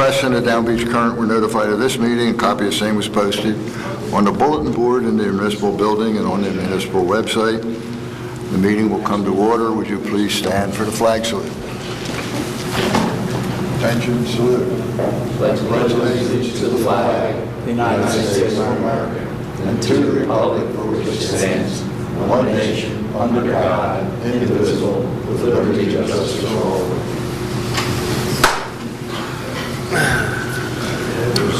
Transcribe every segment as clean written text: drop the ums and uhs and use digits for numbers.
Press and the Down Beach Current were notified of this meeting. A copy of the same was posted on the bulletin board in the municipal building and on the municipal website. The meeting will come to order. Would you please stand for the flag salute? Attention, salute. Pledge allegiance to the flag of the United States of America and to the republic for which it stands, one nation, under God, indivisible, with liberty and justice for all.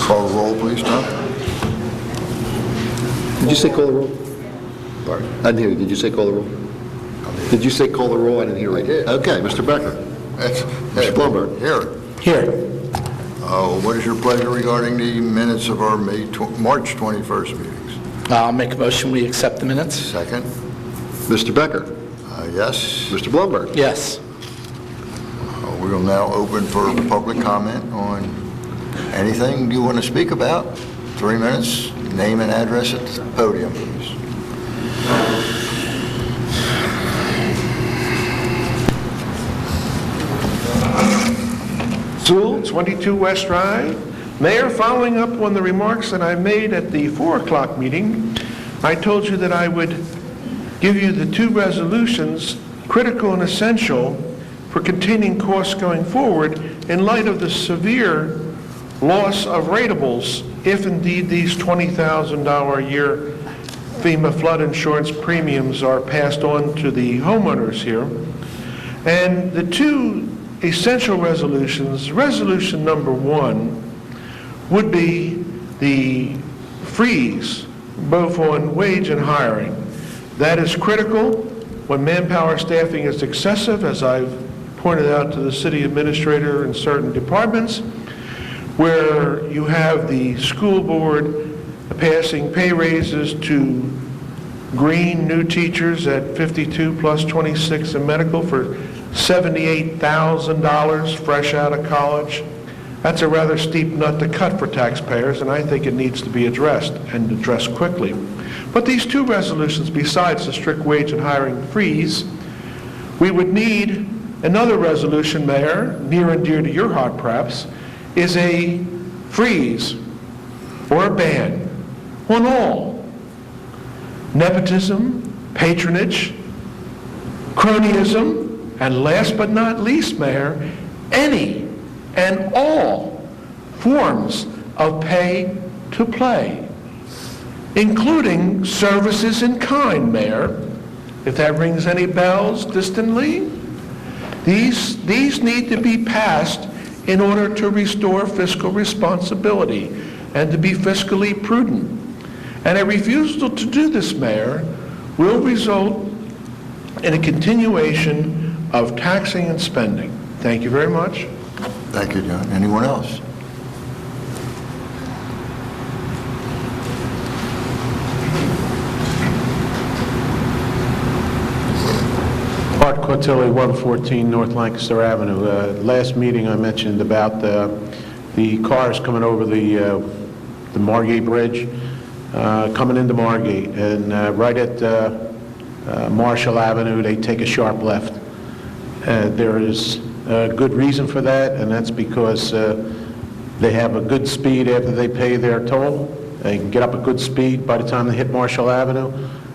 Call the roll, please, Tom. Did you say call the roll? Pardon? I didn't hear you. Did you say call the roll? Did you say call the roll? I didn't hear you. I did. Okay, Mr. Becker. Mr. Blumberg. Here. Here. What is your pleasure regarding the minutes of our March 21st meetings? I'll make a motion we accept the minutes. Second? Mr. Becker. Yes. Mr. Blumberg. Yes. We will now open for public comment on anything you want to speak about. 3 minutes. Name and address at the podium, please. Sewell, 22 West Drive. Mayor, following up on the remarks that I made at the 4 o'clock meeting, I told you that I would give you the 2 resolutions, critical and essential, for containing costs going forward in light of the severe loss of ratables if indeed these $20,000 a year FEMA flood insurance premiums are passed on to the homeowners here. And the 2 essential resolutions, resolution number 1 would be the freeze both on wage and hiring. That is critical when manpower staffing is excessive, as I've pointed out to the city administrator in certain departments, where you have the school board passing pay raises to green new teachers at 52 plus 26 in medical for $78,000 fresh out of college. That's a rather steep nut to cut for taxpayers, and I think it needs to be addressed, and addressed quickly. But these 2 resolutions, besides the strict wage and hiring freeze, we would need another resolution, Mayor, near and dear to your heart perhaps, is a freeze or a ban on all nepotism, patronage, cronyism, and last but not least, Mayor, any and all forms of pay to play, including services in kind, Mayor. If that rings any bells distantly, these need to be passed in order to restore fiscal responsibility and to be fiscally prudent. And a refusal to do this, Mayor, will result in a continuation of taxing and spending. Thank you very much. Thank you, John. Anyone else? Art Cortilli, 114 North Lancaster Avenue. Last meeting I mentioned about the cars coming over the Margate Bridge, coming into Margate, and right at Marshall Avenue they take a sharp left. There is a good reason for that, and that's because they have a good speed after they pay their toll. They can get up a good speed by the time they hit Marshall Avenue,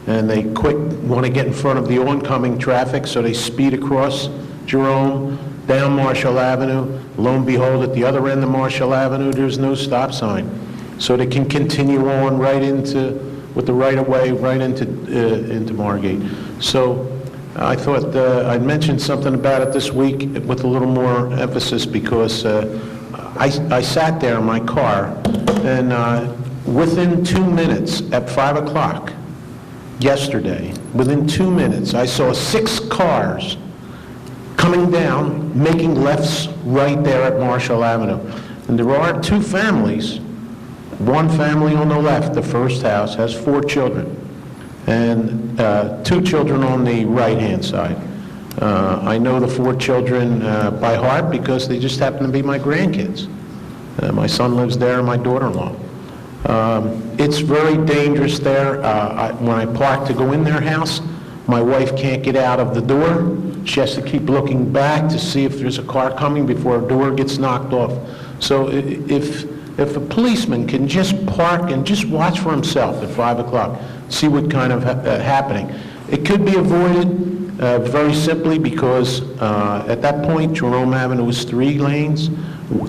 and they want to get in front of the oncoming traffic, so they speed across Jerome, down Marshall Avenue. Lo and behold, at the other end of Marshall Avenue, there's no stop sign. So they can continue on right into, with the right-of-way, right into Margate. So I thought I'd mention something about it this week with a little more emphasis, because I sat there in my car, and within 2 minutes, at 5 o'clock yesterday, within 2 minutes, I saw 6 cars coming down, making lefts right there at Marshall Avenue. And there are 2 families. One family on the left, the first house, has 4 children, and 2 children on the right-hand side. I know the 4 children by heart because they just happen to be my grandkids. My son lives there and my daughter-in-law. It's very dangerous there. When I park to go in their house, My wife can't get out of the door. She has to keep looking back to see if there's a car coming before a door gets knocked off. So if a policeman can just park and just watch for himself at 5 o'clock, see what kind of happening. It could be avoided very simply because at that point, Jerome Avenue is 3 lanes.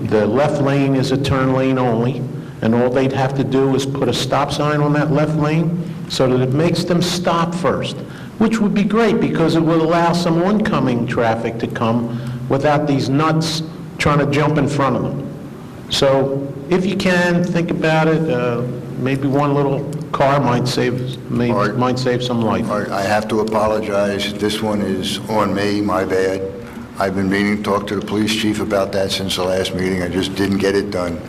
The left lane is a turn lane only, and all they'd have to do is put a stop sign on that left lane so that it makes them stop first, which would be great because it would allow some oncoming traffic to come without these nuts trying to jump in front of them. So if you can, think about it. Maybe one little car might save some life. All right, I have to apologize. This one is on me, my bad. I've been meaning to talk to the police chief about that since the last meeting. I just didn't get it done.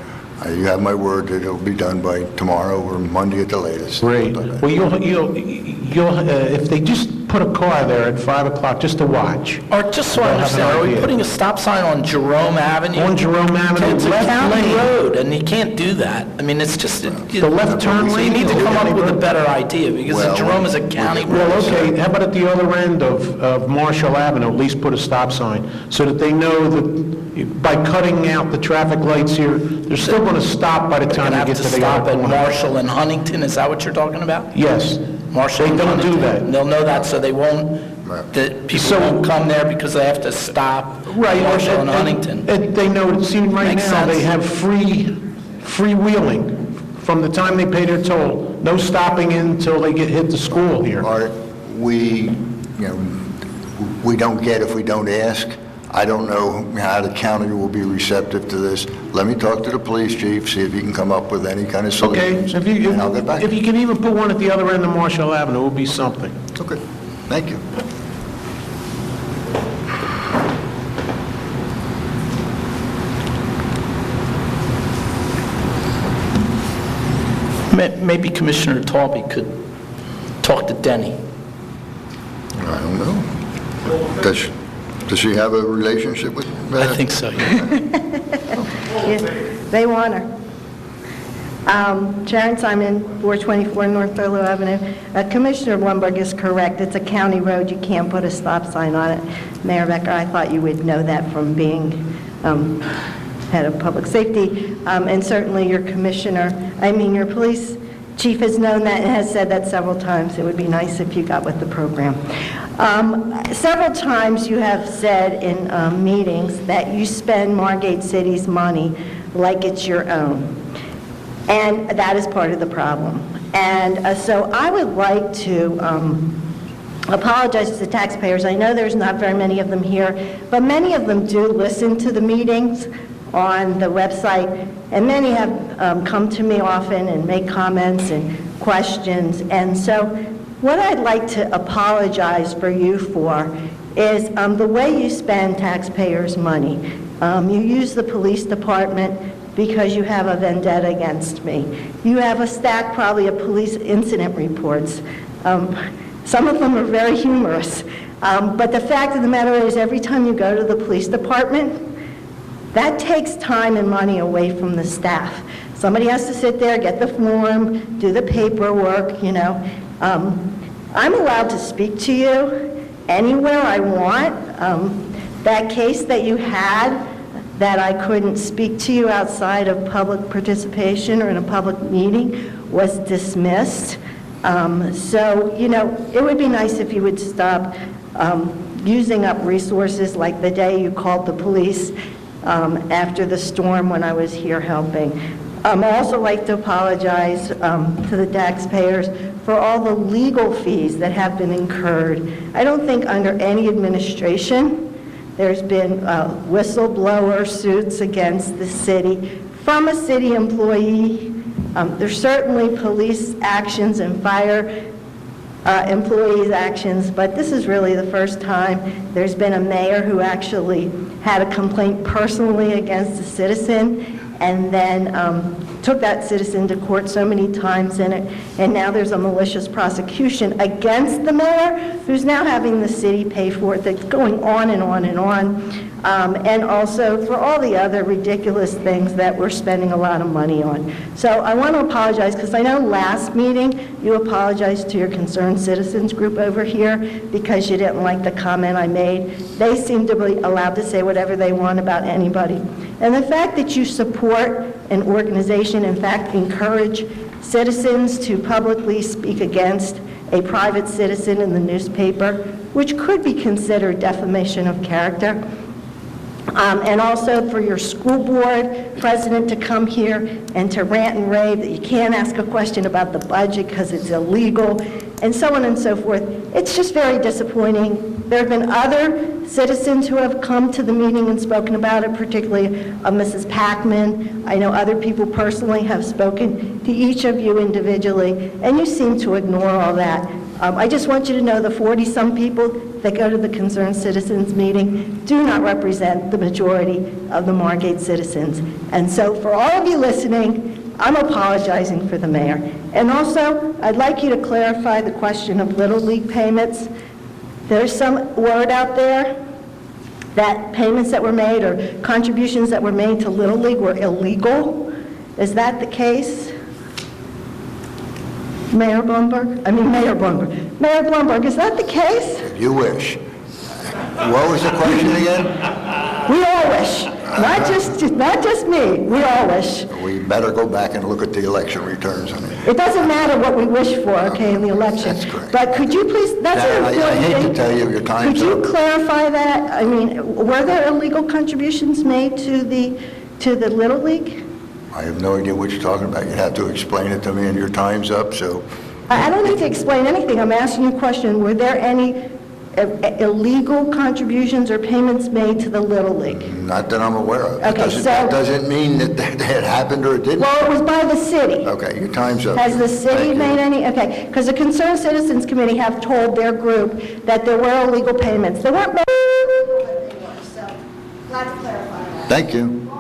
You have my word that it'll be done by tomorrow or Monday at the latest. Great. Well, you'll if they just put a car there at 5 o'clock just to watch. Or just so I They'll have an understand, are we idea. putting a stop sign on Jerome Avenue? On Jerome Avenue, It's a left county lane. road, and you can't do that. I mean, it's just... The left turn So you lane need to is a come up county with a road. better idea, because Well, Jerome is a county road. Well, okay, how about at the other end of Marshall Avenue, at least put a stop sign, so that they know that by cutting out the traffic lights here, they're still going to stop by the You're time going to they have get to to the stop other at corner. Marshall and Huntington, is that what you're talking about? Yes. Marshall They and don't do Huntington. that. They'll know that, so they won't, Right. that people So- won't come there because they have to stop Right. Marshall and Huntington. And they know, see, right Makes now, they sense. have freewheeling from the time they pay their toll. No stopping in until they hit the school here. Art, we don't get if we don't ask. I don't know how the county will be receptive to this. Let me talk to the police chief, see if he can come up with any kind of Okay? solution. And I'll get back. If you can even put one at the other end of Marshall Avenue, it would be something. Okay, thank you. Maybe Commissioner Talby could talk to Denny. I don't know. Does she have a relationship with? I think so, yeah. Yes, they want her. Sharon Simon, 424 North Thurlow Avenue. Commissioner Blumberg is correct. It's a county road. You can't put a stop sign on it. Mayor Becker, I thought you would know that from being head of public safety. And certainly your your police chief has known that and has said that several times. It would be nice if you got with the program. Several times you have said in meetings that you spend Margate City's money like it's your own. And that is part of the problem. And so I would like to apologize to the taxpayers. I know there's not very many of them here, but many of them do listen to the meetings on the website, and many have come to me often and make comments and questions. And so what I'd like to apologize for you for is the way you spend taxpayers' money. You use the police department because you have a vendetta against me. You have a stack probably of police incident reports. Some of them are very humorous. But the fact of the matter is, every time you go to the police department, that takes time and money away from the staff. Somebody has to sit there, get the form, do the paperwork, I'm allowed to speak to you anywhere I want. That case that you had, that I couldn't speak to you outside of public participation or in a public meeting, was dismissed. So, it would be nice if you would stop using up resources like the day you called the police after the storm when I was here helping. I'd also like to apologize to the taxpayers for all the legal fees that have been incurred. I don't think under any administration there's been whistleblower suits against the city from a city employee. There's certainly police actions and fire employees' actions, but this is really the first time there's been a mayor who actually had a complaint personally against a citizen, and then took that citizen to court so many times in it, and now there's a malicious prosecution against the mayor, who's now having the city pay for it. That's going on and on and on. And also for all the other ridiculous things that we're spending a lot of money on. So I want to apologize, because I know last meeting you apologized to your concerned citizens group over here because you didn't like the comment I made. They seem to be allowed to say whatever they want about anybody. And the fact that you support an organization, in fact, encourage citizens to publicly speak against a private citizen in the newspaper, which could be considered defamation of character, and also for your school board president to come here and to rant and rave that you can't ask a question about the budget because it's illegal, and so on and so forth. It's just very disappointing. There have been other citizens who have come to the meeting and spoken about it, particularly Mrs. Packman. I know other people personally have spoken to each of you individually, and you seem to ignore all that. I just want you to know the 40-some people that go to the Concerned Citizens meeting do not represent the majority of the Margate citizens. And so for all of you listening, I'm apologizing for the mayor. And also, I'd like you to clarify the question of Little League payments. There's some word out there that payments that were made or contributions that were made to Little League were illegal. Is that the case? Mayor Blumberg, is that the case? If you wish. What was the question again? We all wish, not just me, we all wish. We better go back and look at the election returns on it. It doesn't matter what we wish for, okay, in the election. That's correct. But could you please, that's an I important thing. hate to tell you, your time's Could you up. clarify that? I mean, were there illegal contributions made to the Little League? I have no idea what you're talking about. You'd have to explain it to me, and your time's up, so I don't need to explain anything. I'm asking you a question. Were there any illegal contributions or payments made to the Little League? not that I'm aware of. Okay, That doesn't mean that it happened or it didn't. Well, it was by the city. Okay, your time's up. Has the city Thank you. made any? Okay, because the Concerned Citizens Committee have told their group that there were illegal payments. They weren't made. So, glad to clarify that. Thank you.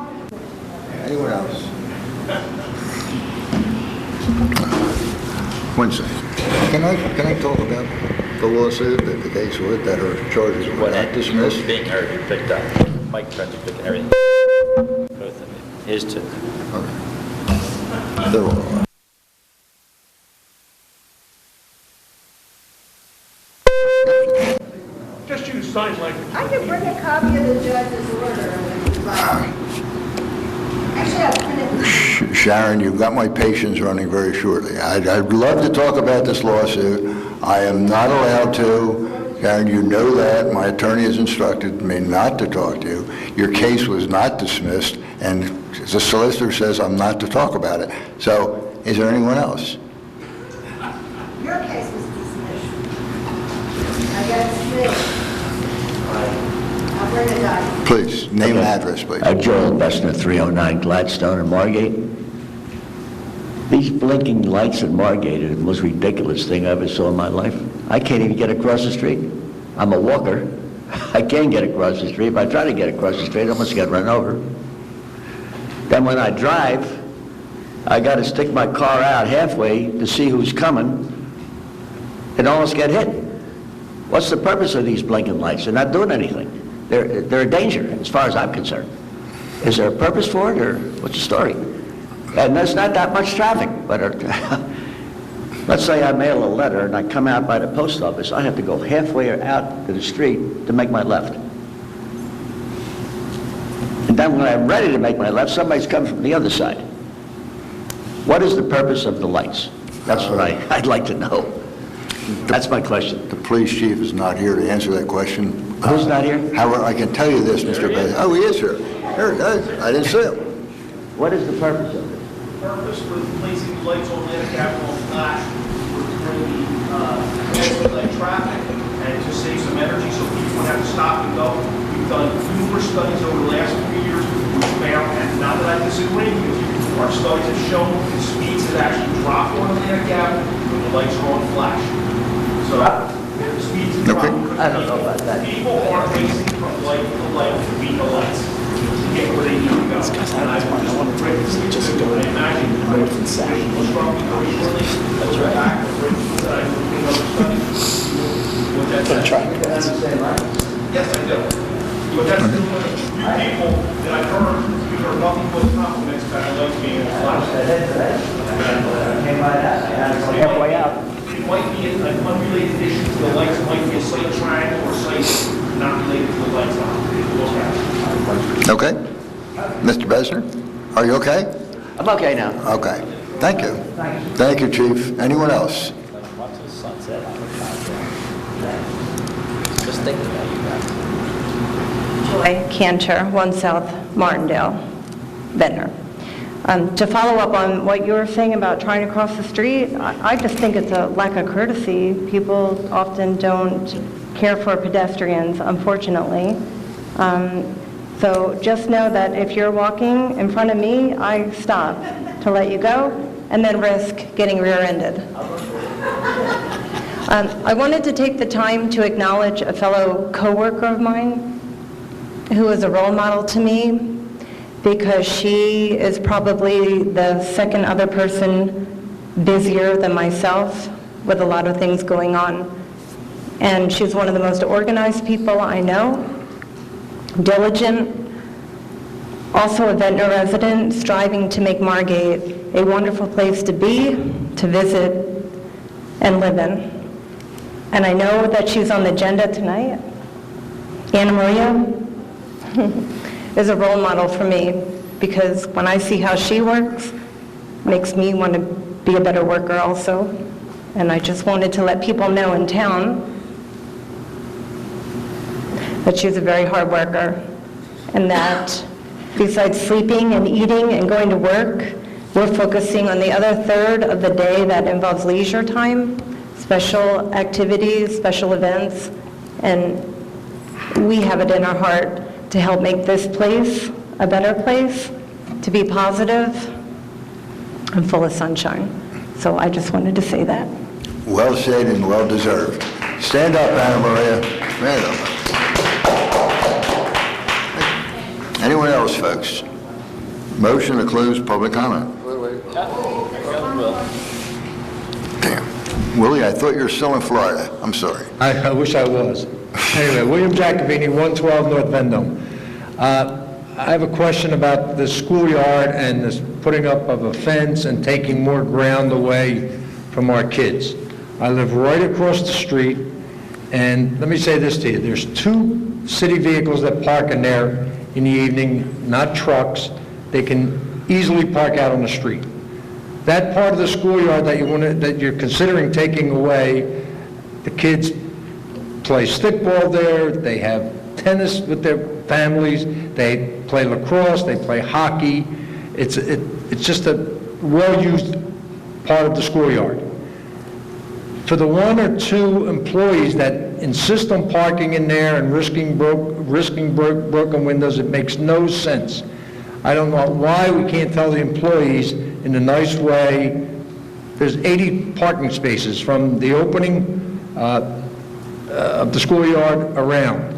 Anyone else? One second. Can I talk about the lawsuit, the case with that her charges were What not dismissed? being heard, you picked up. Mike turns are picking everything. Both of it. His too. They're all right. Just use sign language. I can bring a copy of the judge's order. Actually, I'll print it. Sharon, you've got my patience running very shortly. I'd love to talk about this lawsuit. I am not allowed to. Sharon, you know that. My attorney has instructed me not to talk to you. Your case was not dismissed, and the solicitor says I'm not to talk about it. So, is there anyone else? Your case was dismissed. I got dismissed. I'll bring it down. Please, name and address, please. Joel Bessner, 309 Gladstone in Margate. These blinking lights in Margate are the most ridiculous thing I ever saw in my life. I can't even get across the street. I'm a walker. I can't get across the street. If I try to get across the street, I almost get run over. Then when I drive, I got to stick my car out halfway to see who's coming and almost get hit. What's the purpose of these blinking lights? They're not doing anything. They're a danger, as far as I'm concerned. Is there a purpose for it, or what's the story? And there's not that much traffic, but let's say I mail a letter and I come out by the post office. I have to go halfway out to the street to make my left. And then when I'm ready to make my left, somebody's coming from the other side. What is the purpose of the lights? That's what I'd like to know. That's my question. The police chief is not here to answer that question. Who's not here? However, I can tell you this, Mr. Bennett. Oh, he is here. Here he is. I didn't see him. What is the purpose of it? Purpose for placing the lights on Atlantic Avenue on flash was to bring the traffic and to save some energy so people would have to stop and go. We've done numerous studies over the last few years. We found, and not that I disagree with you, our studies have shown the speeds have actually dropped on Atlantic Avenue when the lights are on flash. So the speeds have dropped. Okay. I don't know about that. People are racing from light to light to beat the lights to get where they need to go. And I imagine constructed very shortly. That's right. Back, yes, I do. But that's the people that I've heard, we've heard nothing but compliments about the lights being flashed. Halfway out. It might be an unrelated issue to the lights, it might be a site triangle or site not related to the lights on. We'll look at it. Okay? Mr. Besser, are you okay? I'm okay now. Okay. Thank you. Thank you, Chief. Anyone else? Watch the sunset on the contract. Just thinking about you guys. Joy Cantor, 1 South Martindale, Ventnor. To follow up on what you were saying about trying to cross the street, I just think it's a lack of courtesy. People often don't care for pedestrians, unfortunately. So just know that if you're walking in front of me, I stop to let you go and then risk getting rear-ended. I wanted to take the time to acknowledge a fellow coworker of mine who is a role model to me, because she is probably the second other person busier than myself with a lot of things going on. And she's one of the most organized people I know, diligent, also a Ventnor resident, striving to make Margate a wonderful place to be, to visit, and live in. And I know that she's on the agenda tonight. Anna Maria is a role model for me, because when I see how she works, it makes me want to be a better worker also. And I just wanted to let people know in town that she's a very hard worker, and that besides sleeping and eating and going to work, we're focusing on the other third of the day that involves leisure time, special activities, special events, and we have it in our heart to help make this place a better place, to be positive and full of sunshine. So I just wanted to say that. Well said and well deserved. Stand up, Anna Maria. Stand up. Anyone else, folks? Motion to close public comment. Damn. Willie, I thought you were still in Florida. I'm sorry. I wish I was. Anyway, William Jacobini, 112 North Vendome. I have a question about the schoolyard and this putting up of a fence and taking more ground away from our kids. I live right across the street, and let me say this to you. There's 2 city vehicles that park in there in the evening, not trucks. They can easily park out on the street. That part of the schoolyard that you're considering taking away, the kids play stickball there, they have tennis with their families, they play lacrosse, they play hockey. It's just a well-used part of the schoolyard. For the 1 or 2 employees that insist on parking in there and risking broken windows, it makes no sense. I don't know why we can't tell the employees in a nice way. There's 80 parking spaces from the opening of the schoolyard around.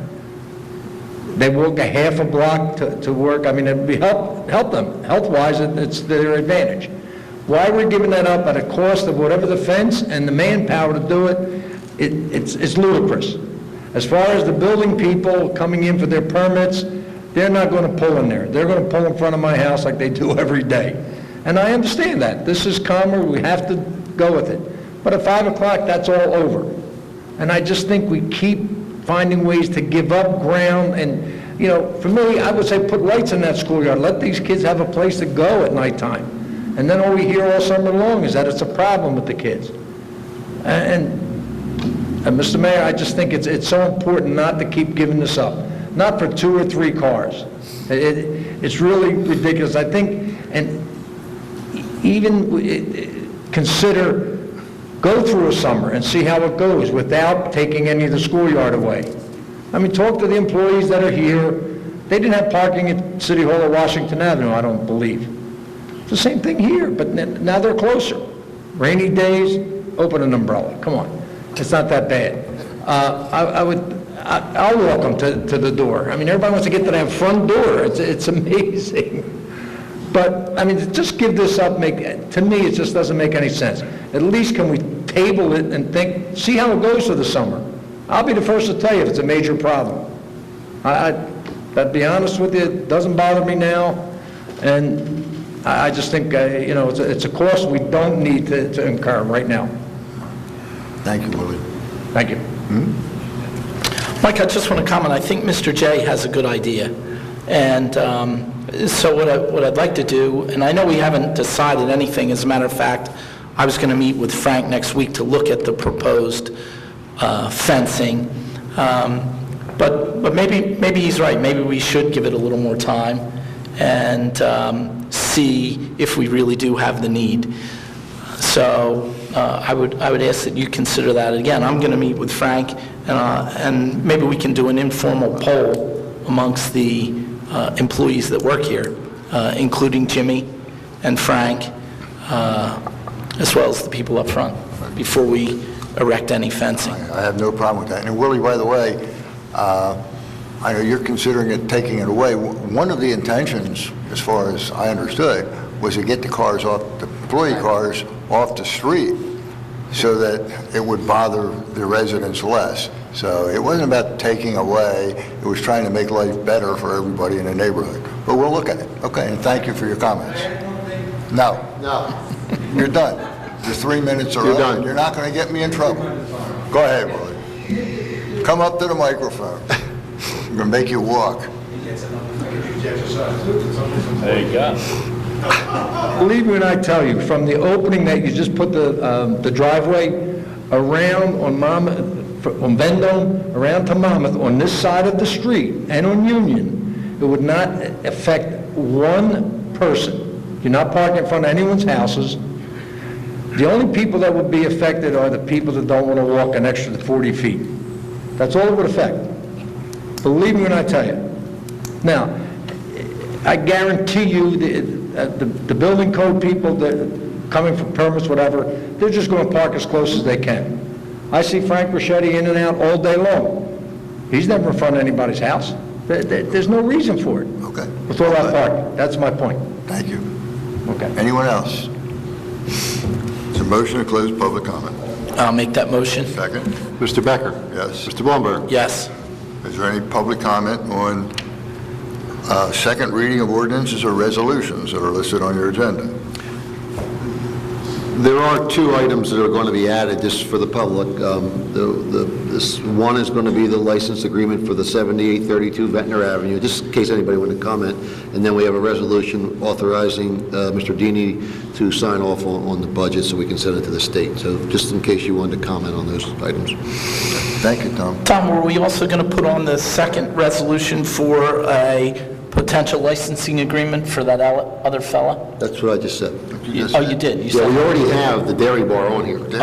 They walk a half a block to work. I mean, it would be help them. Health-wise, it's their advantage. Why we're giving that up at a cost of whatever the fence and the manpower to do it, it's ludicrous. As far as the building people coming in for their permits, they're not going to pull in there. They're going to pull in front of my house like they do every day. And I understand that. This is calmer. We have to go with it. But at 5 o'clock, that's all over. And I just think we keep finding ways to give up ground. And, you know, for me, I would say put lights in that schoolyard. Let these kids have a place to go at nighttime. And then all we hear all summer long is that it's a problem with the kids. And Mr. Mayor, I just think it's so important not to keep giving this up. Not for 2 or 3 cars. It's really ridiculous. I think, and even consider, go through a summer and see how it goes without taking any of the schoolyard away. I mean, talk to the employees that are here. They didn't have parking at City Hall or Washington Avenue, I don't believe. It's the same thing here, but now they're closer. Rainy days, open an umbrella. Come on. It's not that bad. I'll walk them to the door. I mean, everybody wants to get to that front door. It's amazing. But, I mean, to just give this up, to me, it just doesn't make any sense. At least can we table it and see how it goes for the summer? I'll be the first to tell you if it's a major problem. I'd be honest with you, it doesn't bother me now, and I just think, it's a cost we don't need to incur right now. Thank you, Willie. Thank you. Mike, I just want to comment. I think Mr. J has a good idea. And so what I'd like to do, and I know we haven't decided anything. As a matter of fact, I was going to meet with Frank next week to look at the proposed fencing. But maybe he's right. Maybe we should give it a little more time and see if we really do have the need. So I would ask that you consider that again. I'm going to meet with Frank, and maybe we can do an informal poll amongst the employees that work here, including Jimmy and Frank, as well as the people up front, before we erect any fencing. I have no problem with that. And Willie, by the way, I know you're considering taking it away. One of the intentions, as far as I understood, was to get the employee cars off the street so that it would bother the residents less. So it wasn't about taking away, it was trying to make life better for everybody in the neighborhood. But we'll look at it. Okay, and thank you for your comments. No. You're done. Your 3 minutes are up, and you're not going to get me in trouble. Go ahead, Willie. Come up to the microphone. I'm going to make you walk. There you go. Believe me when I tell you, from the opening that you just put the driveway around on Vendome, around to Monmouth, on this side of the street, and on Union, it would not affect one person. You're not parking in front of anyone's houses. The only people that would be affected are the people that don't want to walk an extra 40 feet. That's all it would affect. Believe me when I tell you. Now, I guarantee you the building code people that coming for permits, whatever, they're just going to park as close as they can. I see Frank Rachetti in and out all day long. He's never in front of anybody's house. There's no reason for it. Okay. With all that parking. That's my point. Thank you. Okay. Anyone else? Is a motion to close public comment? I'll make that motion. Second? Mr. Becker? Yes. Mr. Blumberg? Yes. Is there any public comment on second reading of ordinances or resolutions that are listed on your agenda? There are two items that are going to be added just for the public. This one is going to be the license agreement for the 7832 Ventnor Avenue, just in case anybody wanted to comment. And then we have a resolution authorizing Mr. Deeney to sign off on the budget so we can send it to the state. So just in case you wanted to comment on those items. Thank you, Tom. Tom, were we also going to put on the second resolution for a potential licensing agreement for that other fella? That's what I just said. You Oh, you did? You Yeah, said we already have the dairy bar on here. okay.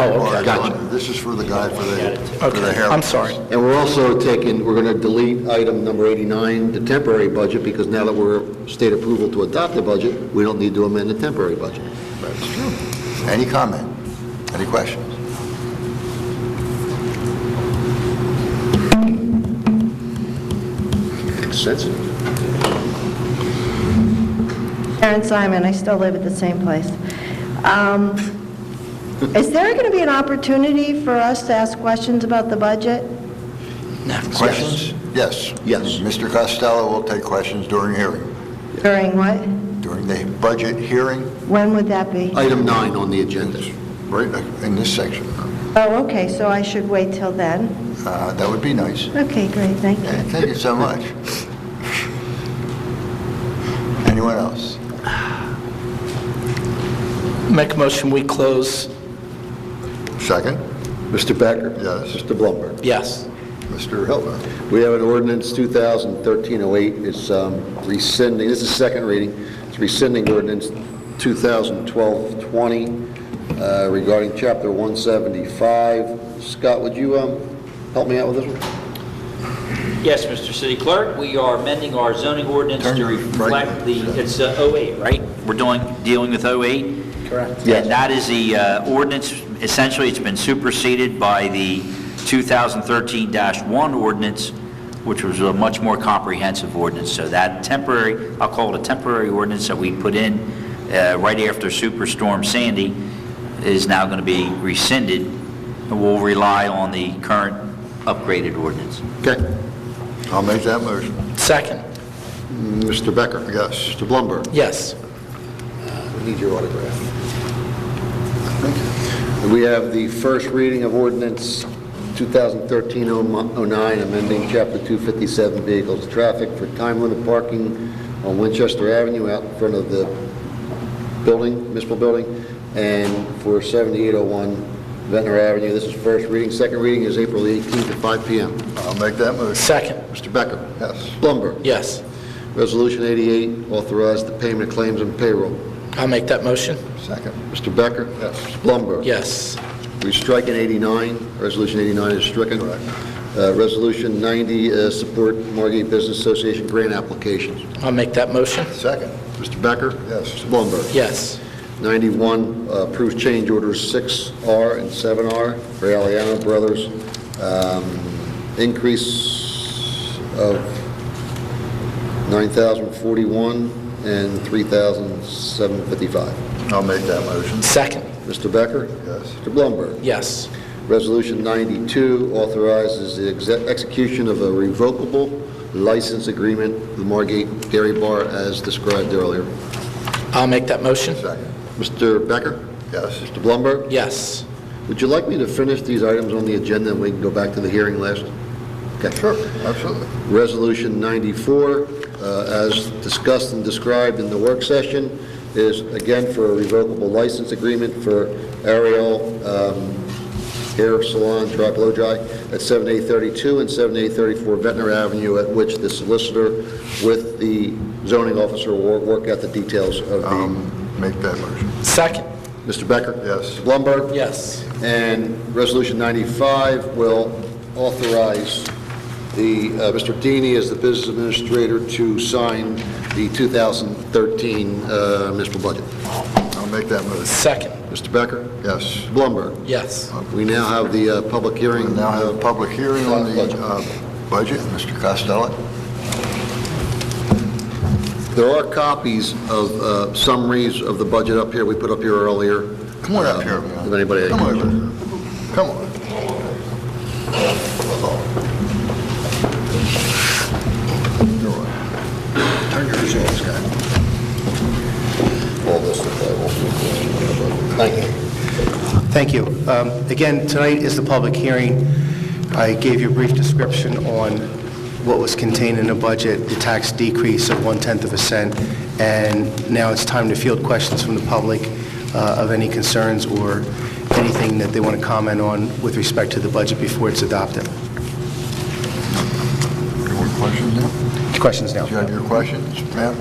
Gotcha. This is for the guy for the Okay, hair. I'm sorry. And we're also we're going to delete item number 89, the temporary budget, because now that we're state approval to adopt the budget, we don't need to amend the temporary budget. That's true. Any comment? Any questions? Sensitive. Karen Simon, I still live at the same place. Is there going to be an opportunity for us to ask questions about the budget? Questions? Yes. Yes. Mr. Costello will take questions during hearing, During what? during the budget hearing, When would that be? Item 9 on the agenda. right in this section. Oh, okay, so I should wait till then? That would be nice. Okay, great, thank you. Yeah, thank you so much. Anyone else? Make a motion, we close. Second? Mr. Becker? Yes. Mr. Blumberg? Yes. Mr. Hiltner? We have an ordinance 2013-08. It's rescinding, this is second reading, it's rescinding ordinance 2012-20 regarding Chapter 175. Scott, would you help me out with this one? Yes, Mr. City Clerk, we are amending our zoning ordinance Turn to your reflect right. it's 08, right? We're dealing with 08? Correct. Yes. And that is the ordinance, essentially, it's been superseded by the 2013-1 ordinance, which was a much more comprehensive ordinance. So that temporary, I'll call it a temporary ordinance that we put in right after Superstorm Sandy is now going to be rescinded, and we'll rely on the current upgraded ordinance. Okay. I'll make that motion. Second. Mr. Becker? Yes. Mr. Blumberg? Yes. We need your autograph. We have the first reading of ordinance 2013-09, amending Chapter 257, Vehicles and Traffic for time limit parking on Winchester Avenue out in front of the building, municipal building, and for 7801 Ventnor Avenue. This is first reading. Second reading is April 18th at 5 p.m. I'll make that motion. Second. Mr. Becker? Yes. Blumberg? Yes. Resolution 88, authorize the payment of claims and payroll. I'll make that motion. Second. Mr. Becker? Yes. Mr. Blumberg? Yes. We're striking 89. Resolution 89 is stricken. Correct. Resolution 90, support Margate Business Association grant applications. I'll make that motion. Second. Mr. Becker? Yes. Mr. Blumberg? Yes. 91, approves change orders 6R and 7R for Aliano Brothers. Increase of $9,041 and $3,755. I'll make that motion. Second. Mr. Becker? Yes. Mr. Blumberg? Yes. Resolution 92 authorizes the execution of a revocable license agreement with Margate Dairy Bar as described earlier. I'll make that motion. Second. Mr. Becker? Yes. Mr. Blumberg? Yes. Would you like me to finish these items on the agenda and we can go back to the hearing last? Okay. Sure, absolutely. Resolution 94, as discussed and described in the work session, is again for a revocable license agreement for Ariel Hair Salon, Dry Blow Dry at 7832 and 7834 Ventnor Avenue, at which the solicitor with the zoning officer will work out the details of the... Make that motion. Second. Mr. Becker? Yes. Mr. Blumberg? Yes. And Resolution 95 will authorize the, Mr. Deeney as the business administrator to sign the 2013 municipal budget. I'll make that motion. Second. Mr. Becker? Yes. Mr. Blumberg? Yes. We now have the public hearing. We now have a public hearing on the budget. Mr. Costello? There are copies of summaries of the budget up here. We put up here earlier. Come on up here, man. If anybody... Come over. Come on. Turn your hands, guy. All this, thank you. Thank you. Again, tonight is the public hearing. I gave you a brief description on what was contained in the budget, the tax decrease of 1/10 cent, and now it's time to field questions from the public of any concerns or anything that they want to comment on with respect to the budget before it's adopted. You want questions now? Questions now. Do you have your questions, ma'am?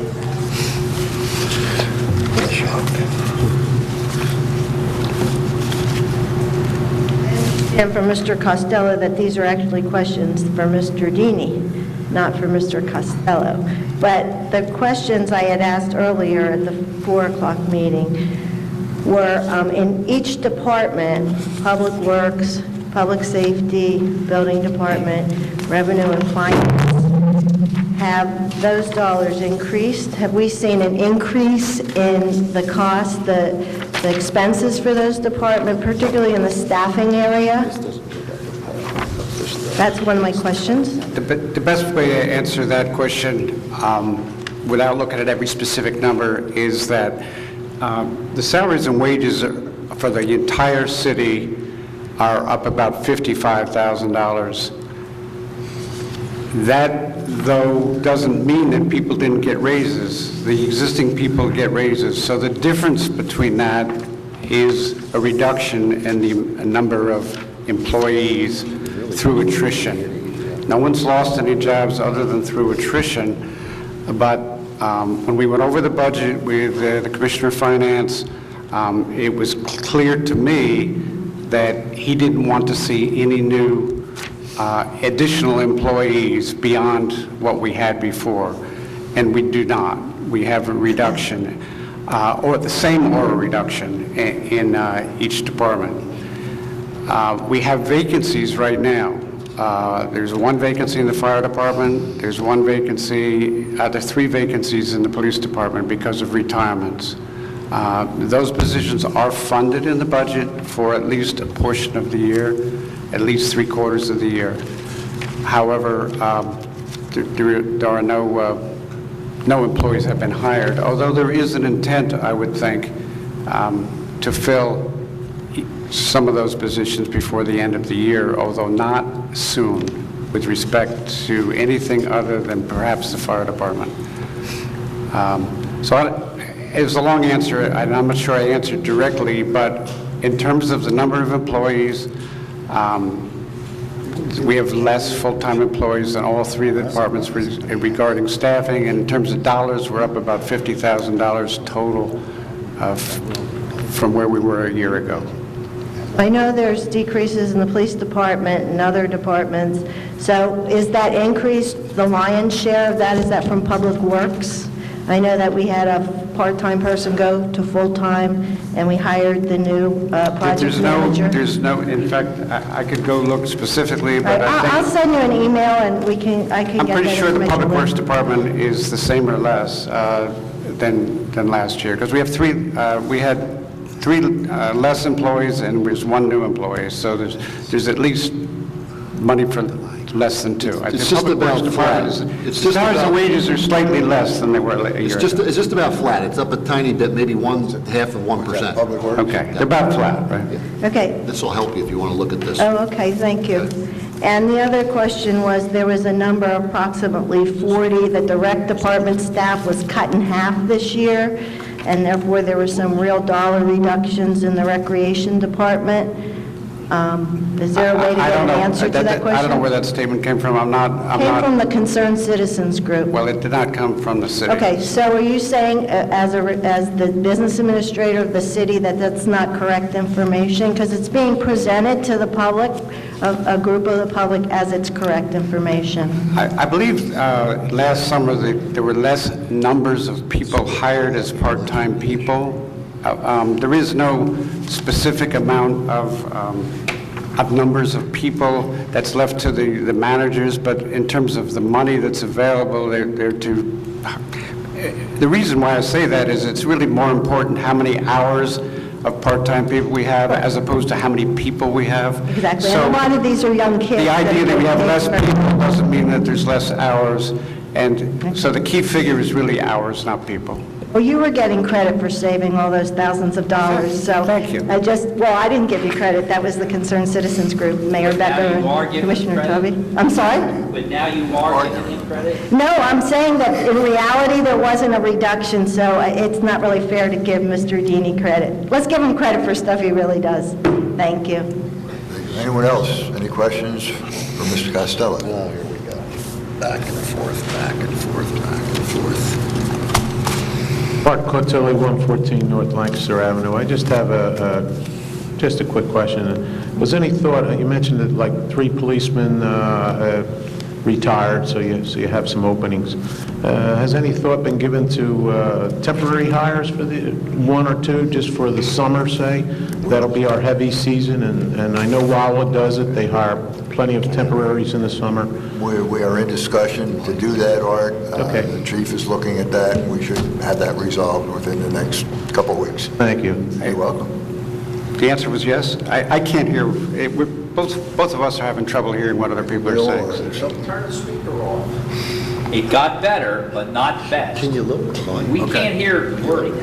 And for Mr. Costello, that these are actually questions for Mr. Deeney, not for Mr. Costello. But the questions I had asked earlier at the 4 o'clock meeting were in each department, Public Works, Public Safety, Building Department, Revenue and Finance, have those dollars increased? Have we seen an increase in the cost, the expenses for those departments, particularly in the staffing area? That's one of my questions. The best way to answer that question, without looking at every specific number, is that the salaries and wages for the entire city are up about $55,000. That, though, doesn't mean that people didn't get raises. The existing people get raises. So the difference between that is a reduction in the number of employees through attrition. No one's lost any jobs other than through attrition, but when we went over the budget with the Commissioner of Finance, it was clear to me that he didn't want to see any new additional employees beyond what we had before, and we do not. We have a reduction, or the same or a reduction in each department. We have vacancies right now. There's one vacancy in the fire department, there's one vacancy, there's 3 vacancies in the police department because of retirements. Those positions are funded in the budget for at least a portion of the year, at least 3/4 of the year. However, there are no employees have been hired, although there is an intent, I would think, to fill some of those positions before the end of the year, although not soon, with respect to anything other than perhaps the fire department. It was a long answer, and I'm not sure I answered directly, but in terms of the number of employees, we have less full-time employees in all 3 of the departments regarding staffing, and in terms of dollars, we're up about $50,000 total from where we were a year ago. I know there's decreases in the police department and other departments, so is that increase, the lion's share of that, is that from Public Works? I know that we had a part-time person go to full-time, and we hired the new project manager. There's no, in fact, I could go look specifically, but I think... I'll send you an email, and I can I'm get pretty that sure the information. Public Works Department is the same or less than last year, because we had 3 less employees and there's 1 new employee, so there's at least money for less than 2. It's just about flat. It's just salaries and about- wages are slightly less than they were a year ago. It's just about flat. It's up a tiny bit, maybe 1/2 of 1%. Public Works? Okay, they're about flat, right? Okay. This will help you if you want to look at this. Oh, okay, thank you. And the other question was, there was a number, approximately 40, that the rec department staff was cut in half this year, and therefore there were some real dollar reductions in the recreation department. Is there a way to I get don't an know. answer to that question? I don't know where that statement came from. Came from the Concerned Citizens Group. Well, it did not come from the city. Okay, so are you saying, as the business administrator of the city, that that's not correct information? Because it's being presented to the public, a group of the public, as it's correct information. I believe last summer there were less numbers of people hired as part-time people. There is no specific amount of numbers of people that's left to the managers, but in terms of the money that's available, they're to... The reason why I say that is it's really more important how many hours of part-time people we have as opposed to how many people we have. Exactly, So and a lot of these are young kids. the idea that we have less people. people doesn't mean that there's less hours, and so the key figure is really hours, not people. Well, you were getting credit for saving all those thousands of dollars, so... Thank you. I didn't give you credit, that was the Concerned Citizens Group, Mayor Becker you are and giving Commissioner credit? Toby. I'm sorry? But now you are giving him credit? No, I'm saying that in reality, there wasn't a reduction, so it's not really fair to give Mr. Dini credit. Let's give him credit for stuff he really does. Thank you. Anyone else? Any questions for Mr. Costello? Oh, here we go. Back and forth, back and forth, back and forth. Bart Cotilli, 114 North Lancaster Avenue. I just have just a quick question. Was any thought, you mentioned that like 3 policemen retired, so you have some openings. Has any thought been given to temporary hires for the 1 or 2, just for the summer, say? That'll be our heavy season, and I know Wawa does it. They hire plenty of temporaries in the summer. We are in discussion to do that, Art. Okay. The chief is looking at that, and we should have that resolved within the next couple of weeks. Thank you. You're welcome. The answer was yes. I can't hear, both of us are having trouble hearing what other people are saying. Turn the speaker off. It got better, but not best. Can you lower the volume? We can't hear the wording.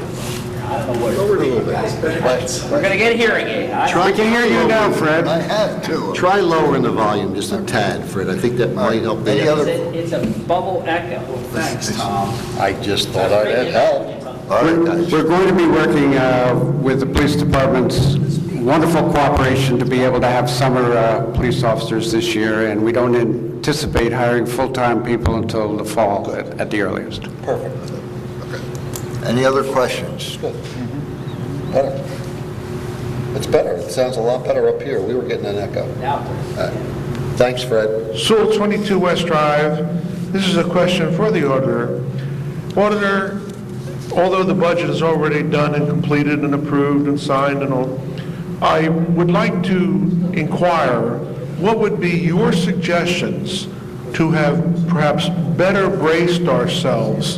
I don't know what. Lower it a little bit. We're gonna get a hearing aid. We can hear you now, Fred. I have to. Try lowering the volume just a tad, Fred. I think that might help. Any other- It's a bubble echo. Thanks, Tom. I just thought I'd help. All right, guys. We're going to be working with the police department's wonderful cooperation to be able to have summer police officers this year, and we don't anticipate hiring full-time people until the fall at the earliest. Perfect. Any other questions? Good. Better. It's better. It sounds a lot better up here. We were getting an echo. Thanks, Fred. Sewell, 22 West Drive. This is a question for the auditor. Auditor, although the budget is already done and completed and approved and signed and all, I would like to inquire what would be your suggestions to have perhaps better braced ourselves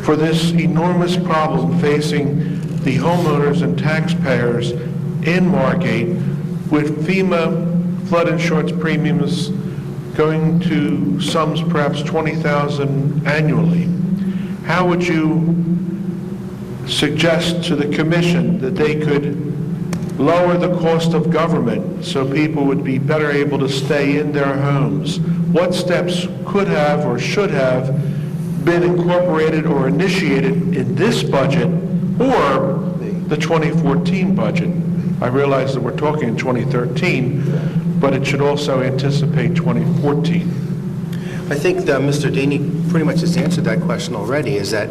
for this enormous problem facing the homeowners and taxpayers in Margate with FEMA flood insurance premiums going to sums perhaps $20,000 annually? How would you suggest to the commission that they could lower the cost of government so people would be better able to stay in their homes? What steps could have or should have been incorporated or initiated in this budget or the 2014 budget? I realize that we're talking in 2013, but it should also anticipate 2014. I think that Mr. Deeney pretty much has answered that question already, is that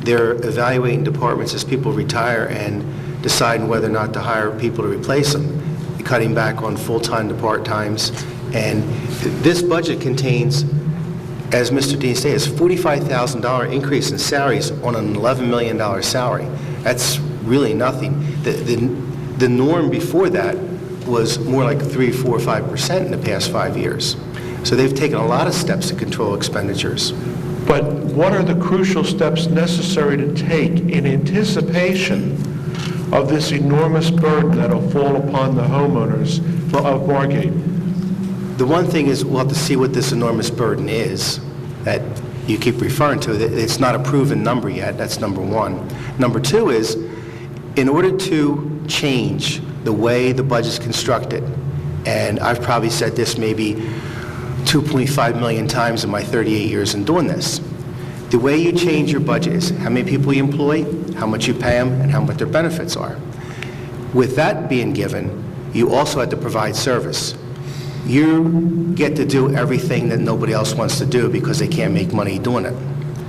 they're evaluating departments as people retire and deciding whether or not to hire people to replace them, cutting back on full-time to part-times. And this budget contains, as Mr. Dean stated, a $45,000 increase in salaries on an $11 million salary. That's really nothing. The norm before that was more like 3, 4, 5% in the past 5 years. So they've taken a lot of steps to control expenditures. But what are the crucial steps necessary to take in anticipation of this enormous burden that will fall upon the homeowners of Margate? The one thing is we'll have to see what this enormous burden is that you keep referring to. It's not a proven number yet. That's number one. Number two is, in order to change the way the budget's constructed, and I've probably said this maybe 2.5 million times in my 38 years in doing this, the way you change your budget is how many people you employ, how much you pay them, and how much their benefits are. With that being given, you also have to provide service. You get to do everything that nobody else wants to do because they can't make money doing it.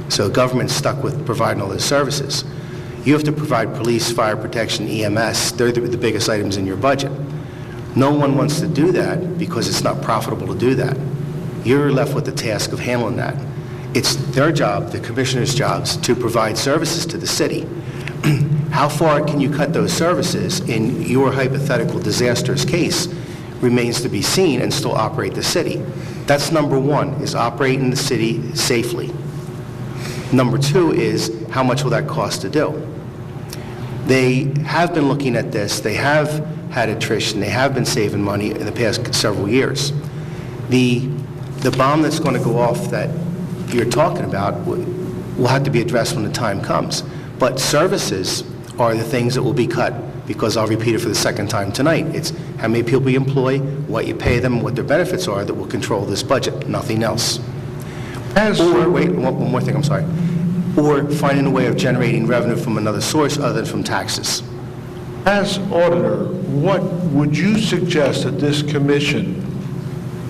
So the government's stuck with providing all those services. You have to provide police, fire protection, EMS. They're the biggest items in your budget. No one wants to do that because it's not profitable to do that. You're left with the task of handling that. It's their job, the commissioner's jobs, to provide services to the city. How far can you cut those services in your hypothetical disastrous case remains to be seen and still operate the city. That's number one, is operating the city safely. Number two is, how much will that cost to do? They have been looking at this. They have had attrition. They have been saving money in the past several years. The bomb that's going to go off that you're talking about will have to be addressed when the time comes. But services are the things that will be cut, because I'll repeat it for the second time tonight. It's how many people you employ, what you pay them, what their benefits are that will control this budget, nothing else. Or, wait, one more thing, I'm sorry. Or finding a way of generating revenue from another source other than from taxes. As auditor, what would you suggest that this commission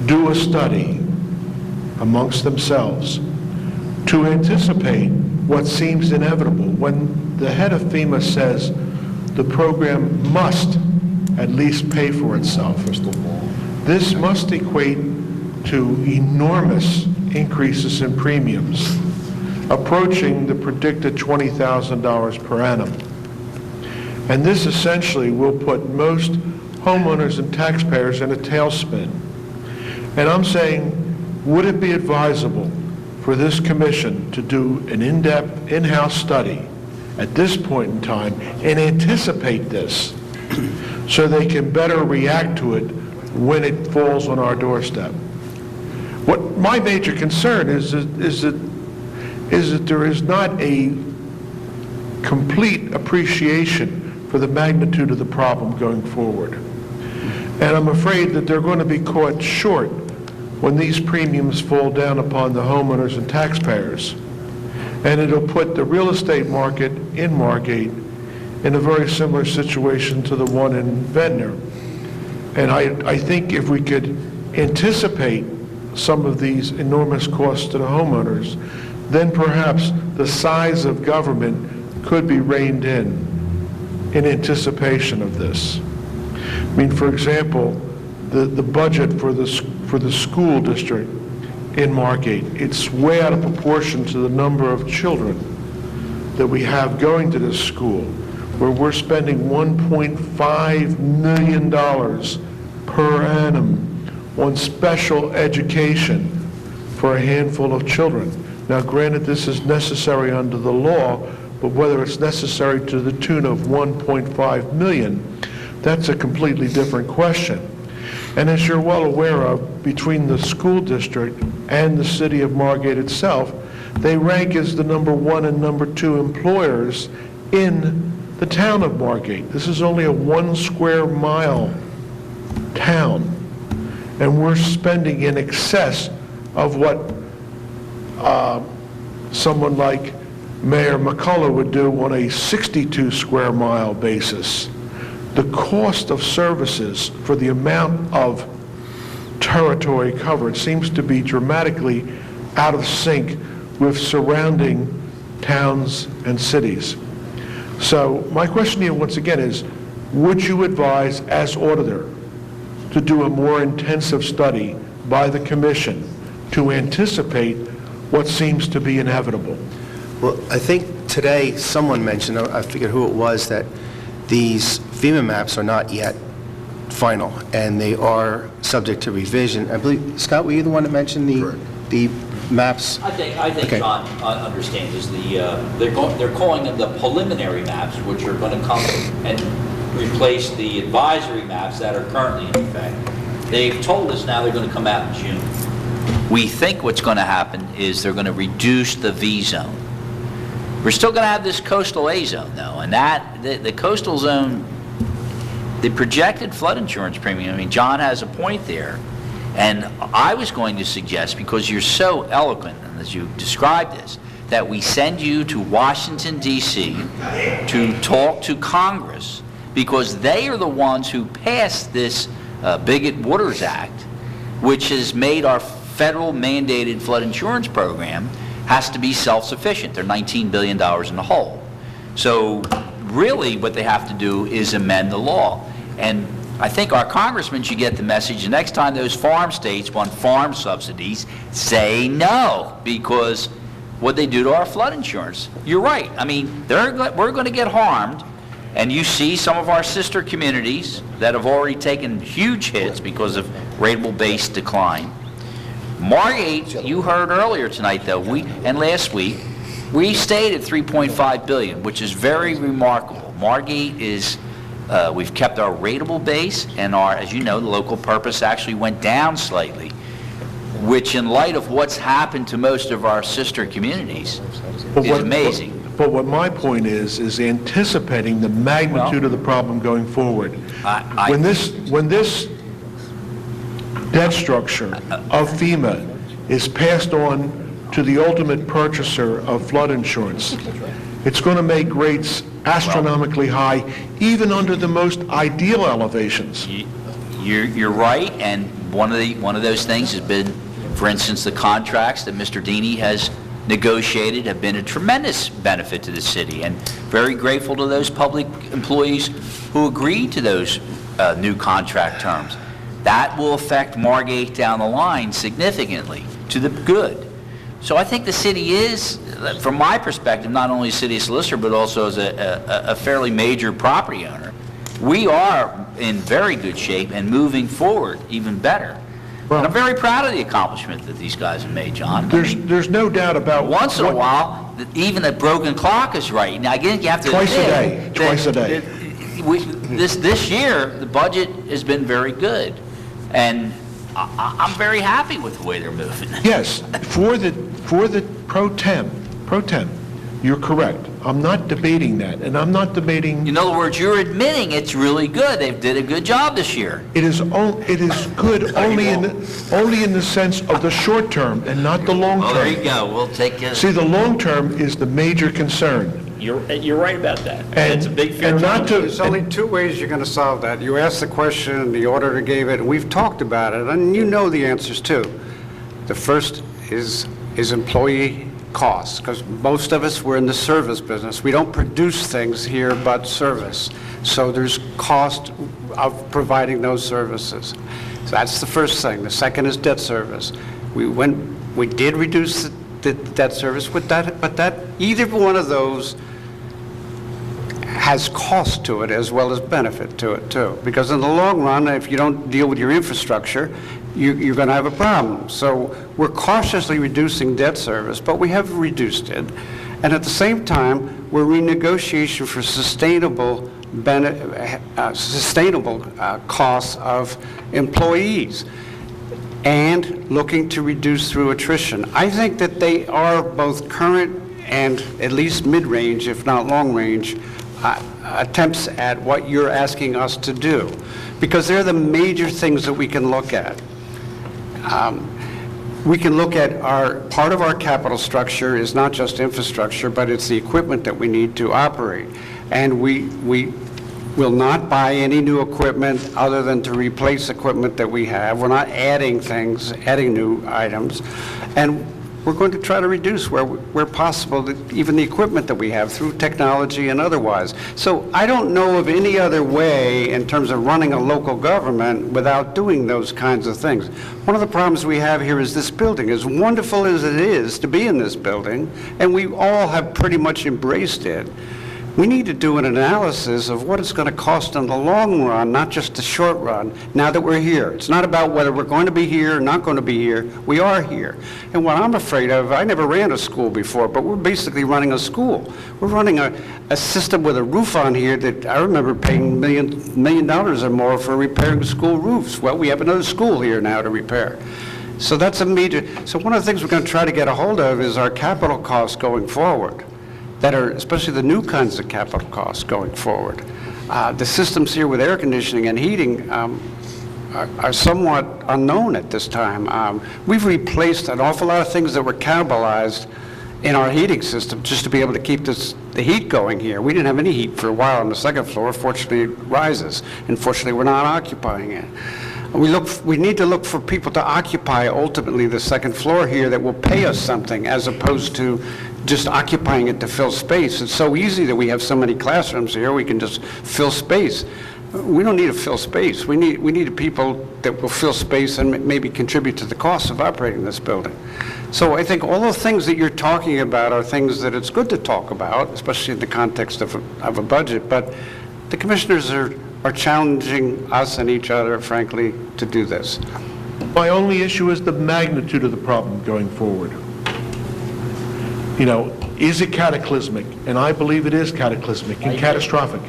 do a study amongst themselves to anticipate what seems inevitable? When the head of FEMA says the program must at least pay for itself, this must equate to enormous increases in premiums, approaching the predicted $20,000 per annum. And this essentially will put most homeowners and taxpayers in a tailspin. And I'm saying, would it be advisable for this commission to do an in-depth, in-house study at this point in time and anticipate this so they can better react to it when it falls on our doorstep? What my major concern is that there is not a complete appreciation for the magnitude of the problem going forward. And I'm afraid that they're going to be caught short when these premiums fall down upon the homeowners and taxpayers. And it'll put the real estate market in Margate in a very similar situation to the one in Ventnor. And I think if we could anticipate some of these enormous costs to the homeowners, then perhaps the size of government could be reined in anticipation of this. I mean, for example, the budget for the school district in Margate, it's way out of proportion to the number of children that we have going to this school, where we're spending $1.5 million per annum on special education for a handful of children. Now, granted, this is necessary under the law, but whether it's necessary to the tune of $1.5 million, that's a completely different question. And as you're well aware of, between the school district and the city of Margate itself, they rank as the number 1 and number 2 employers in the town of Margate. This is only a 1 square mile town, and we're spending in excess of what someone like Mayor McCullough would do on a 62 square mile basis. The cost of services for the amount of territory covered seems to be dramatically out of sync with surrounding towns and cities. So my question to you once again is, would you advise, as auditor, to do a more intensive study by the commission to anticipate what seems to be inevitable? Well, I think today someone mentioned, I forget who it was, that these FEMA maps are not yet final, and they are subject to revision. I believe, Scott, were you the one that mentioned the maps? I think Okay. John understands is they're calling them the preliminary maps, which are going to come and replace the advisory maps that are currently in effect. They've told us now they're going to come out in June. We think what's going to happen is they're going to reduce the V zone. We're still going to have this coastal A zone, though, and that the coastal zone, the projected flood insurance premium, I mean, John has a point there, and I was going to suggest, because you're so eloquent as you described this, that we send you to Washington, D.C. to talk to Congress, because they are the ones who passed this Bigot Waters Act, which has made our federal mandated flood insurance program has to be self-sufficient. They're $19 billion in the hole. So really what they have to do is amend the law. And I think our congressman should get the message the next time those farm states want farm subsidies, say no, because what they do to our flood insurance. You're right. I mean, we're going to get harmed, and you see some of our sister communities that have already taken huge hits because of rateable base decline. Margate, you heard earlier tonight, though, and last week, we stayed at $3.5 billion, which is very remarkable. Margate is, we've kept our rateable base, and our, as you know, the local purpose actually went down slightly, which in light of what's happened to most of our sister communities is amazing. But what my point is anticipating the magnitude of the problem going forward. When this debt structure of FEMA is passed on to the ultimate purchaser of flood insurance, it's going to make rates astronomically high, even under the most ideal elevations. You're right, and one of those things has been, for instance, the contracts that Mr. Deeney has negotiated have been a tremendous benefit to the city, and very grateful to those public employees who agreed to those new contract terms. That will affect Margate down the line significantly to the good. So I think the city is, from my perspective, not only a city solicitor, but also as a fairly major property owner, we are in very good shape and moving forward even better. Well, and I'm very proud of the accomplishment that these guys have made, John. There's no doubt about once in a while, even a broken clock is right. Now, again, you have to twice a day. This year, the budget has been very good, and I'm very happy with the way they're moving. Yes, for the pro tem, you're correct. I'm not debating that, and I'm not debating. In other words, you're admitting it's really good. They did a good job this year. It is good only in the sense of the short term and not the long term. Oh, there you go. We'll take it. See, the long term is the major concern. You're right about that. And it's a big fear. There's only two ways you're going to solve that. You asked the question, the auditor gave it, and we've talked about it, and you know the answers too. The first is employee costs, because most of us, we're in the service business. We don't produce things here but service. So there's cost of providing those services. So that's the first thing. The second is debt service. We did reduce the debt service with that, but either one of those has cost to it as well as benefit to it too. Because in the long run, if you don't deal with your infrastructure, you're going to have a problem. So we're cautiously reducing debt service, but we have reduced it. And at the same time, we're renegotiation for sustainable costs of employees and looking to reduce through attrition. I think that they are both current and at least mid-range, if not long-range, attempts at what you're asking us to do, because they're the major things that we can look at. We can look at part of our capital structure is not just infrastructure, but it's the equipment that we need to operate. And we will not buy any new equipment other than to replace equipment that we have. We're not adding things, adding new items. And we're going to try to reduce where possible, even the equipment that we have through technology and otherwise. So I don't know of any other way in terms of running a local government without doing those kinds of things. One of the problems we have here is this building, as wonderful as it is to be in this building, and we all have pretty much embraced it. We need to do an analysis of what it's going to cost in the long run, not just the short run, now that we're here. It's not about whether we're going to be here or not going to be here. We are here. And what I'm afraid of, I never ran a school before, but we're basically running a school. We're running a system with a roof on here that I remember paying $1 million or more for repairing school roofs. Well, we have another school here now to repair. So that's a major. So one of the things we're going to try to get a hold of is our capital costs going forward, that are especially the new kinds of capital costs going forward. The systems here with air conditioning and heating are somewhat unknown at this time. We've replaced an awful lot of things that were cannibalized in our heating system just to be able to keep the heat going here. We didn't have any heat for a while on the second floor. Fortunately, it rises. And fortunately, we're not occupying it. We need to look for people to occupy ultimately the second floor here that will pay us something, as opposed to just occupying it to fill space. It's so easy that we have so many classrooms here, we can just fill space. We don't need to fill space. We need people that will fill space and maybe contribute to the cost of operating this building. So I think all the things that you're talking about are things that it's good to talk about, especially in the context of a budget, but the commissioners are challenging us and each other, frankly, to do this. My only issue is the magnitude of the problem going forward. You know, is it cataclysmic? And I believe it is cataclysmic and catastrophic.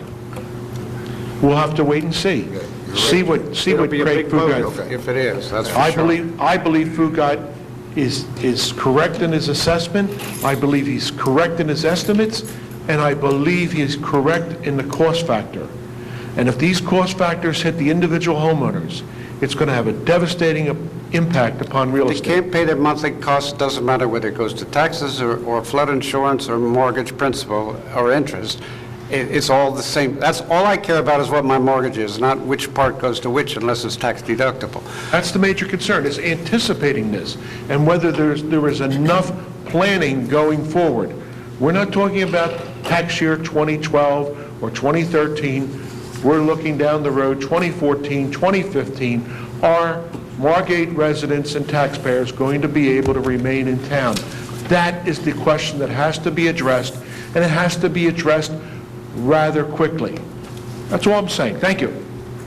We'll have to wait and see. See what It'll be a Craig big vote Fugate. if it is, that's for sure. I believe Fugate is correct in his assessment. I believe he's correct in his estimates, and I believe he's correct in the cost factor. And if these cost factors hit the individual homeowners, it's going to have a devastating impact upon real They estate. can't pay their monthly costs, doesn't matter whether it goes to taxes or flood insurance or mortgage principal or interest. It's all the same. That's all I care about, is what my mortgage is, not which part goes to which, unless it's tax deductible. That's the major concern, is anticipating this, and whether there is enough planning going forward. We're not talking about tax year 2012 or 2013. We're looking down the road, 2014, 2015. Are Margate residents and taxpayers going to be able to remain in town? That is the question that has to be addressed, and it has to be addressed rather quickly. That's all I'm saying. Thank you.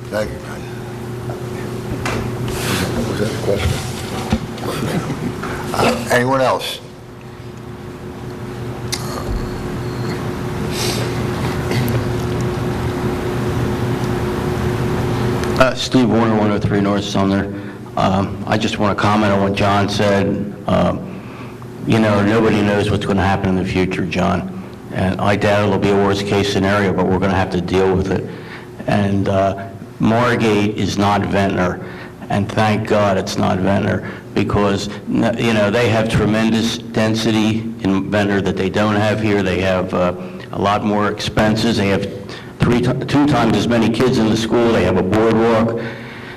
Thank you. Was that a question? Anyone else? Steve Warner, 103 North Sumner. I just want to comment on what John said. You know, nobody knows what's going to happen in the future, John. And I doubt it'll be a worst-case scenario, but we're going to have to deal with it. And Margate is not Ventnor, and thank God it's not Ventnor, because, you know, they have tremendous density in Ventnor that they don't have here. They have a lot more expenses. They have two times as many kids in the school. They have a boardwalk.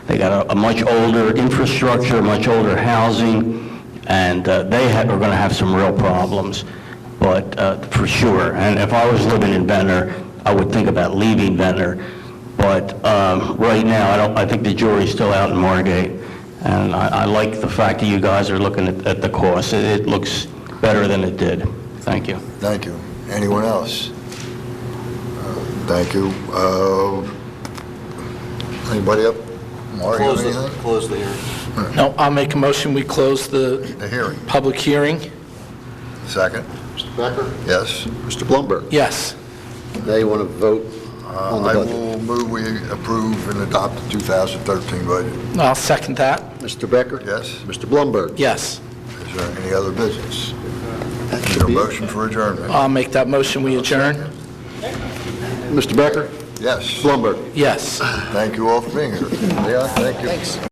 They got a much older infrastructure, much older housing, and they are going to have some real problems, but for sure. And if I was living in Ventnor, I would think about leaving Ventnor. But right now, I think the jury's still out in Margate, and I like the fact that you guys are looking at the cost. It looks better than it did. Thank you. Thank you. Anyone else? Thank you. Anybody up? Mario, anything? Close the hearing. No, I'll make a motion, we close the The hearing. public hearing. Second? Mr. Becker? Yes? Mr. Blumberg? Yes. Now you want to vote on the I budget. will move we approve and adopt the 2013 budget. I'll second that. Mr. Becker? Yes? Mr. Blumberg? Yes. Is there any other business? That Is should there a be it. motion for adjournment? I'll make that motion, we adjourn. Mr. Becker? Yes. Blumberg? Yes. Thank you all for being here. Yeah, thank you.